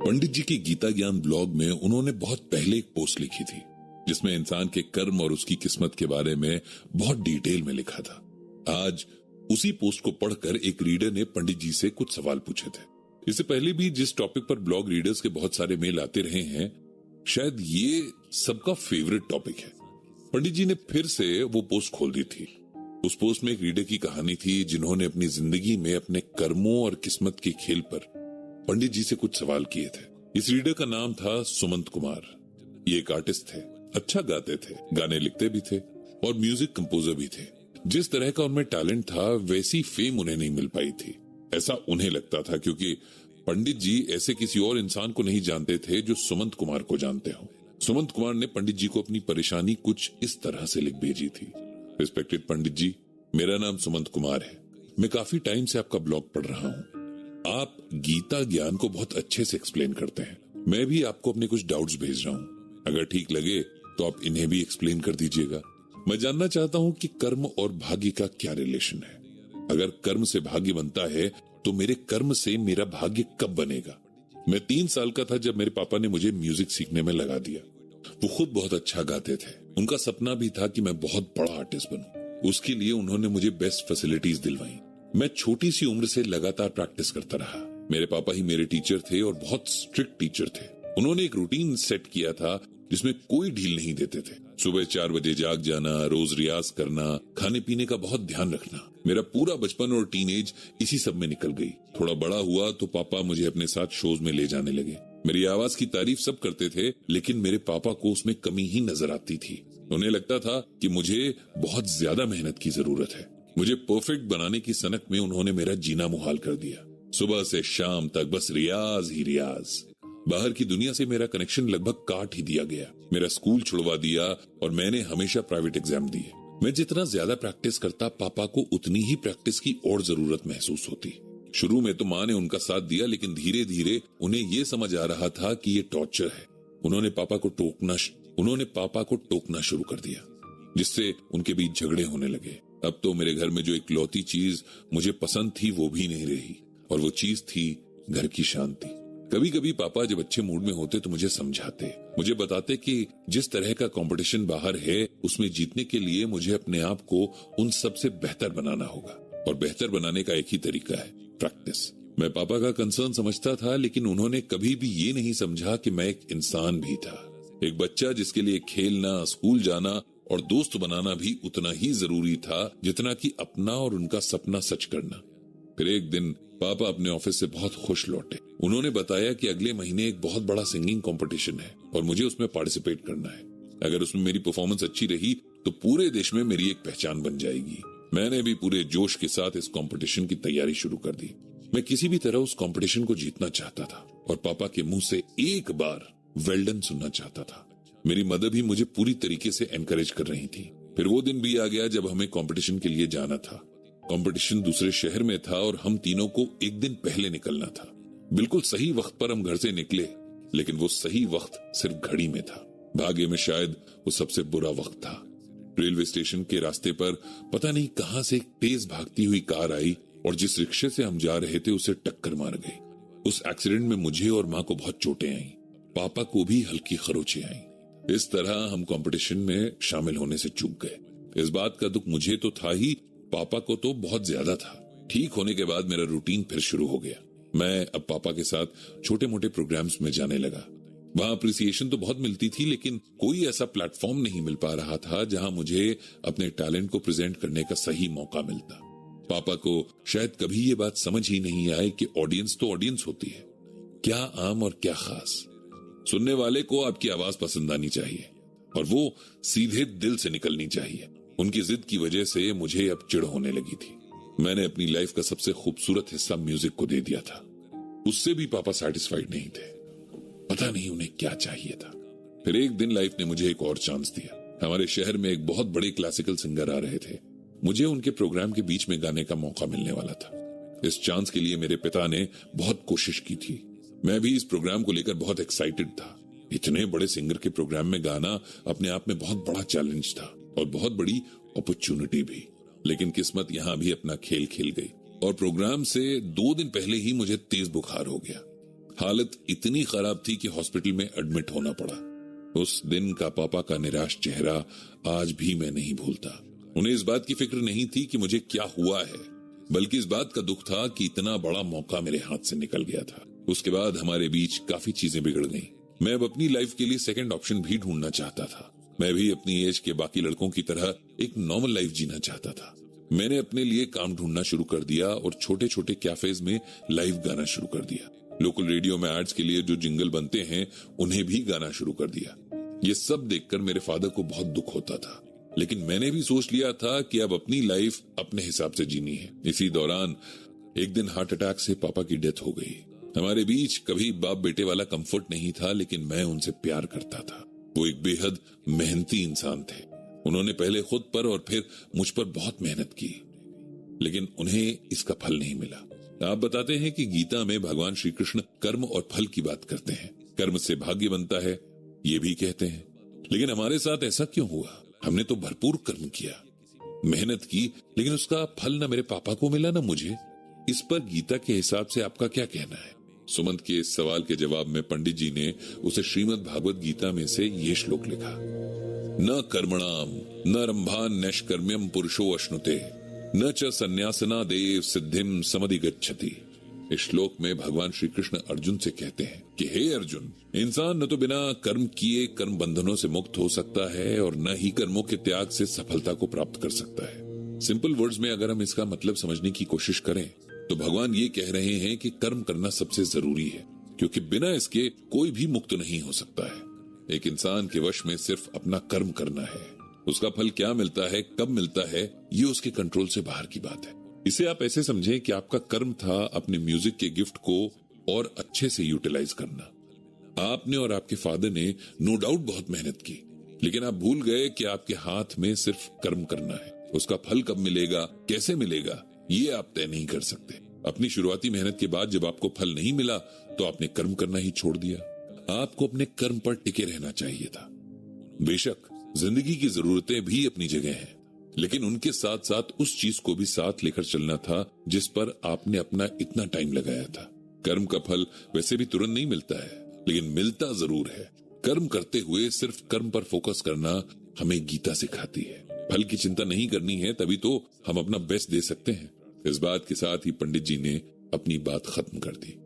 पंडित जी की गीता ज्ञान ब्लॉग में उन्होंने बहुत पहले एक पोस्ट लिखी थी जिसमें इंसान के कर्म और उसकी किस्मत के बारे में बहुत डिटेल में लिखा था। आज उसी पोस्ट को पढ़कर एक रीडर ने पंडित जी से कुछ सवाल पूछे थे। इससे पहले भी जिस टॉपिक पर ब्लॉग रीडर्स के बहुत सारे मेल आते रहे हैं, शायद ये सबका फेवरेट टॉपिक है। पंडित जी ने फिर से वो पोस्ट खोल दी थी। उस पोस्ट में एक रीडर की कहानी थी जिन्होंने अपनी जिंदगी में अपने कर्मों और किस्मत के खेल पर पंडित जी से कुछ सवाल किए थे। इस रीडर का नाम था सुमंत कुमार। ये एक आर्टिस्ट थे, अच्छा गाते थे, गाने लिखते भी थे और म्यूजिक कंपोजर भी थे। जिस तरह का उनमें टैलेंट था वैसी फेम उन्हें नहीं मिल पाई थी, ऐसा उन्हें लगता था, क्योंकि पंडित जी ऐसे किसी और इंसान को नहीं जानते थे जो सुमंत कुमार को जानते हो। सुमंत कुमार ने पंडित जी को अपनी परेशानी कुछ इस तरह से लिख भेजी थी। रिस्पेक्टेड पंडित जी, मेरा नाम सुमंत कुमार है। मैं काफी टाइम से आपका ब्लॉग पढ़ रहा हूँ। आप गीता ज्ञान को बहुत अच्छे से एक्सप्लेन करते हैं। मैं भी आपको अपने कुछ डाउट्स भेज रहा हूँ। अगर ठीक लगे तो आप इन्हें भी एक्सप्लेन कर दीजिएगा। मैं जानना चाहता हूँ कि कर्म और भाग्य का क्या रिलेशन है। अगर कर्म से भाग्य बनता है तो मेरे कर्म से मेरा भाग्य कब बनेगा। मैं 3 साल का था जब मेरे पापा ने मुझे म्यूजिक सीखने में लगा दिया। वो खुद बहुत अच्छा गाते थे। उनका सपना भी था कि मैं बहुत बड़ा आर्टिस्ट बनूं। उसके लिए उन्होंने मुझे बेस्ट फैसिलिटीज दिलवाई। मैं छोटी सी उम्र से लगातार प्रैक्टिस करता रहा। मेरे पापा ही मेरे टीचर थे और बहुत स्ट्रिक्ट टीचर थे। उन्होंने एक रूटीन सेट किया था जिसमें कोई ढील नहीं देते थे। सुबह 4 बजे जाग जाना, रोज रियाज करना, खाने पीने का बहुत ध्यान रखना। मेरा पूरा बचपन और टीनेज इसी सब में निकल गई। थोड़ा बड़ा हुआ तो पापा मुझे अपने साथ शोज में ले जाने लगे। मेरी आवाज की तारीफ सब करते थे, लेकिन मेरे पापा को उसमें कमी ही नजर आती थी। उन्हें लगता था कि मुझे बहुत ज्यादा मेहनत की जरूरत है। मुझे परफेक्ट बनाने की सनक में उन्होंने मेरा जीना मुहाल कर दिया। सुबह से शाम तक बस रियाज ही रियाज। बाहर की दुनिया से मेरा कनेक्शन लगभग काट ही दिया गया। मेरा स्कूल छुड़वा दिया और मैंने हमेशा प्राइवेट एग्जाम दिए। मैं जितना ज्यादा प्रैक्टिस करता, पापा को उतनी ही प्रैक्टिस की और जरूरत महसूस होती। शुरू में तो माँ ने उनका साथ दिया, लेकिन धीरे धीरे उन्हें ये समझ आ रहा था कि ये टॉर्चर है। उन्होंने पापा को टोकना शुरू कर दिया, जिससे उनके बीच झगड़े होने लगे। अब तो मेरे घर में जो इकलौती चीज मुझे पसंद थी वो भी नहीं रही, और वो चीज थी घर की शांति। कभी कभी पापा जब अच्छे मूड में होते तो मुझे समझाते, मुझे बताते कि जिस तरह का कंपटीशन बाहर है उसमें जीतने के लिए मुझे अपने आप को उन सबसे बेहतर बनाना होगा, और बेहतर बनाने का एक ही तरीका है, प्रैक्टिस। मैं पापा का कंसर्न समझता था, लेकिन उन्होंने कभी भी ये नहीं समझा कि मैं एक इंसान भी था, एक बच्चा जिसके लिए खेलना, स्कूल जाना और दोस्त बनाना भी उतना ही जरूरी था जितना कि अपना और उनका सपना सच करना। फिर एक दिन पापा अपने ऑफिस से बहुत खुश लौटे। उन्होंने बताया कि अगले महीने एक बहुत बड़ा सिंगिंग कंपटीशन है और मुझे उसमें पार्टिसिपेट करना है। अगर उसमें मेरी परफॉर्मेंस अच्छी रही तो पूरे देश में मेरी एक पहचान बन जाएगी। मैंने भी पूरे जोश के साथ इस कंपटीशन की तैयारी शुरू कर दी। मैं किसी भी तरह उस कंपटीशन को जीतना चाहता था और पापा के मुंह से एक बार वेल डन सुनना चाहता था। मेरी मदर भी मुझे पूरी तरीके से एनकरेज कर रही थी। फिर वो दिन भी आ गया जब हमें कंपटीशन के लिए जाना था। कंपटीशन दूसरे शहर में था और हम तीनों को एक दिन पहले निकलना था। बिल्कुल सही वक्त पर हम घर से निकले, लेकिन वो सही वक्त सिर्फ घड़ी में था। भाग्य में शायद वो सबसे बुरा वक्त था। रेलवे स्टेशन के रास्ते पर पता नहीं कहां से एक तेज भागती हुई कार आई और जिस रिक्शे से हम जा रहे थे उसे टक्कर मार गई। उस एक्सीडेंट में मुझे और माँ को बहुत चोटें आईं। पापा को भी हल्की खरोंचें आईं। इस तरह हम कंपटीशन में शामिल होने से चूक गए। इस बात का दुख मुझे तो था ही, पापा को तो बहुत ज्यादा था। ठीक होने के बाद मेरा रूटीन फिर शुरू हो गया। मैं अब पापा के साथ छोटे मोटे प्रोग्राम्स में जाने लगा। वहां अप्रिसिएशन तो बहुत मिलती थी, लेकिन कोई ऐसा प्लेटफॉर्म नहीं मिल पा रहा था जहां मुझे अपने टैलेंट को प्रेजेंट करने का सही मौका मिलता। पापा को शायद कभी ये बात समझ ही नहीं आई कि ऑडियंस तो ऑडियंस होती है, क्या आम और क्या खास। सुनने वाले को आपकी आवाज पसंद आनी चाहिए और वो सीधे दिल से निकलनी चाहिए। उनकी जिद की वजह से मुझे अब चिढ़ होने लगी थी। मैंने अपनी लाइफ का सबसे खूबसूरत हिस्सा म्यूजिक को दे दिया था। उससे भी पापा सेटिस्फाइड नहीं थे। पता नहीं उन्हें क्या चाहिए था। फिर एक दिन लाइफ ने मुझे एक और चांस दिया। हमारे शहर में एक बहुत बड़े क्लासिकल सिंगर आ रहे थे। मुझे उनके प्रोग्राम के बीच में गाने का मौका मिलने वाला था। इस चांस के लिए मेरे पिता ने बहुत कोशिश की थी। मैं भी इस प्रोग्राम को लेकर बहुत एक्साइटेड था। इतने बड़े सिंगर के प्रोग्राम में गाना अपने आप में बहुत बड़ा चैलेंज था और बहुत बड़ी अपॉर्चुनिटी भी। लेकिन किस्मत यहां भी अपना खेल खेल गई और प्रोग्राम से 2 दिन पहले ही मुझे तेज बुखार हो गया। हालत इतनी खराब थी कि हॉस्पिटल में एडमिट होना पड़ा। उस दिन का पापा का निराश चेहरा आज भी मैं नहीं भूलता। उन्हें इस बात की फिक्र नहीं थी कि मुझे क्या हुआ है, बल्कि इस बात का दुख था कि इतना बड़ा मौका मेरे हाथ से निकल गया था। उसके बाद हमारे बीच काफी चीजें बिगड़ गईं। मैं अब अपनी लाइफ के लिए सेकंड ऑप्शन भी ढूंढना चाहता था। मैं भी अपनी एज के बाकी लड़कों की तरह एक नॉर्मल लाइफ जीना चाहता था। मैंने अपने लिए काम ढूंढना शुरू कर दिया और छोटे छोटे कैफेज में लाइव गाना शुरू कर दिया। लोकल रेडियो में एड्स के लिए जो जिंगल बनते हैं उन्हें भी गाना शुरू कर दिया। ये सब देखकर मेरे फादर को बहुत दुख होता था, लेकिन मैंने भी सोच लिया था कि अब अपनी लाइफ अपने हिसाब से जीनी है। इसी दौरान एक दिन हार्ट अटैक से पापा की डेथ हो गई। हमारे बीच कभी बाप बेटे वाला कंफर्ट नहीं था, लेकिन मैं उनसे प्यार करता था। वो एक बेहद मेहनती इंसान थे। उन्होंने पहले खुद पर और फिर मुझ पर बहुत मेहनत की, लेकिन उन्हें इसका फल नहीं मिला। आप बताते हैं कि गीता में भगवान श्री कृष्ण कर्म और फल की बात करते हैं। कर्म से भाग्य बनता है ये भी कहते हैं, लेकिन हमारे साथ ऐसा क्यों हुआ? हमने तो भरपूर कर्म किया, मेहनत की, लेकिन उसका फल न मेरे पापा को मिला न मुझे। इस पर गीता के हिसाब से आपका क्या कहना है? सुमंत के इस सवाल के जवाब में पंडित जी ने उसे श्रीमद् भागवत गीता में से ये श्लोक लिखा, न कर्मणाम न रंभान नैष्कर्म्यम पुरुषो अश्नुते न च संन्यासना देव सिद्धिम समधिगच्छति। इस श्लोक में भगवान श्री कृष्ण अर्जुन से कहते हैं कि हे अर्जुन, इंसान न तो बिना कर्म किए कर्म बंधनों से मुक्त हो सकता है और न ही कर्मों के त्याग से सफलता को प्राप्त कर सकता है। सिंपल वर्ड्स में अगर हम इसका मतलब समझने की कोशिश करें तो भगवान ये कह रहे हैं कि कर्म करना सबसे जरूरी है, क्योंकि बिना इसके कोई भी मुक्त नहीं हो सकता है। एक इंसान के वश में सिर्फ अपना कर्म करना है। उसका फल क्या मिलता है, कब मिलता है, ये उसके कंट्रोल से बाहर की बात है। इसे आप ऐसे समझें कि आपका कर्म था अपने म्यूजिक के गिफ्ट को और अच्छे से यूटिलाइज करना। आपने और आपके फादर ने नो डाउट बहुत मेहनत की, लेकिन आप भूल गए कि आपके हाथ में सिर्फ कर्म करना है। उसका फल कब मिलेगा, कैसे मिलेगा, ये आप तय नहीं कर सकते। अपनी शुरुआती मेहनत के बाद जब आपको फल नहीं मिला तो आपने कर्म करना ही छोड़ दिया। आपको अपने कर्म पर टिके रहना चाहिए था। बेशक जिंदगी की जरूरतें भी अपनी जगह हैं, लेकिन उनके साथ साथ उस चीज को भी साथ लेकर चलना था जिस पर आपने अपना इतना टाइम लगाया था। कर्म का फल वैसे भी तुरंत नहीं मिलता है, लेकिन मिलता जरूर है। कर्म करते हुए सिर्फ कर्म पर फोकस करना हमें गीता सिखाती है। फल की चिंता नहीं करनी है, तभी तो हम अपना बेस्ट दे सकते हैं। इस बात के साथ ही पंडित जी ने अपनी बात खत्म कर दी।